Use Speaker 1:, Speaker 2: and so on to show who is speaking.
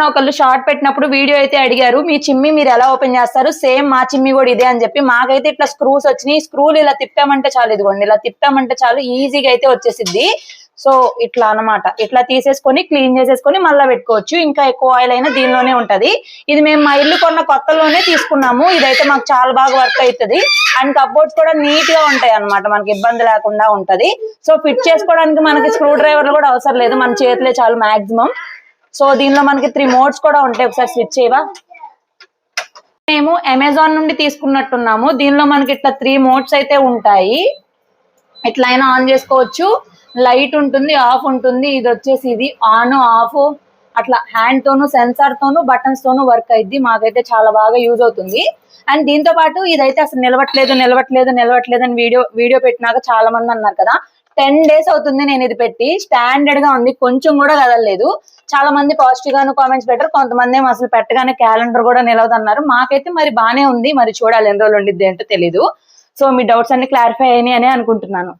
Speaker 1: ఒకళ్ళు షార్ట్ పెట్టినప్పుడు వీడియో అయితే అడిగారు, మీ చిమ్మి మీరు ఎలా ఓపెన్ చేస్తారు, సేమ్ మా చిమ్మి కూడా ఇదే అని చెప్పి. మాకైతే ఇట్లా స్క్రూస్ వచ్చినాయి, స్క్రూలు ఇలా తిప్పామంటే చాలు, ఇదిగోండి ఇలా తిప్పామంటే చాలు ఈజీగా అయితే వచ్చేసిద్ది. సో ఇట్లా అన్నమాట, ఇట్లా తీసేసుకొని క్లీన్ చేసేసుకొని మళ్ళీ పెట్టుకోవచ్చు. ఇంకా ఎక్కువ ఆయిల్ అయినా దీనిలోనే ఉంటది. ఇది మేము మా ఇల్లు కొన్న కొత్తలోనే తీసుకున్నాము. ఇదైతే మాకు చాలా బాగా వర్క్ అవుతుంది. అండ్ కప్బోర్డ్స్ కూడా నీట్ గా ఉంటాయి అన్నమాట, మనకి ఇబ్బంది లేకుండా ఉంటది. సో ఫిట్ చేసుకోవడానికి మనకి స్క్రూ డ్రైవర్లు కూడా అవసరం లేదు, మన చేతిలే చాలు మాక్సిమం. సో దీనిలో మనకి 3 మోడ్స్ కూడా ఉంటాయి, ఒకసారి స్విచ్ చేయవా. మేము అమెజాన్ నుండి తీసుకున్నట్టున్నాము. దీనిలో మనకి ఇట్లా 3 మోడ్స్ అయితే ఉంటాయి. ఇట్లా అయినా ఆన్ చేసుకోవచ్చు, లైట్ ఉంటుంది, ఆఫ్ ఉంటుంది. ఇది వచ్చేసి ఇది ఆన్ ఆఫ్ అట్లా హ్యాండ్ తోను, సెన్సార్ తోను, బటన్స్ తోను వర్క్ అయింది. మాకైతే చాలా బాగా యూజ్ అవుతుంది. అండ్ దీంతో పాటు ఇదైతే అసలు నిలవట్లేదు అని వీడియో పెట్టినాక చాలా మంది అన్నారు కదా. 10 days అవుతుంది నేను ఇది పెట్టి. స్టాండర్డ్ గా ఉంది, కొంచెం కూడా కదలలేదు. చాలా మంది పాజిటివ్ గాను కామెంట్స్ పెట్టారు, కొంతమంది ఏమో అసలు పెట్టగానే క్యాలెండర్ కూడా నిలవదన్నారు. మాకైతే మరి బానే ఉంది, మరి చూడాలి ఎన్ని రోజులు ఉండిద్ది ఏంటో తెలీదు. సో మీ డౌట్స్ అన్ని క్లారిఫై అయినాయి అని అనుకుంటున్నాను.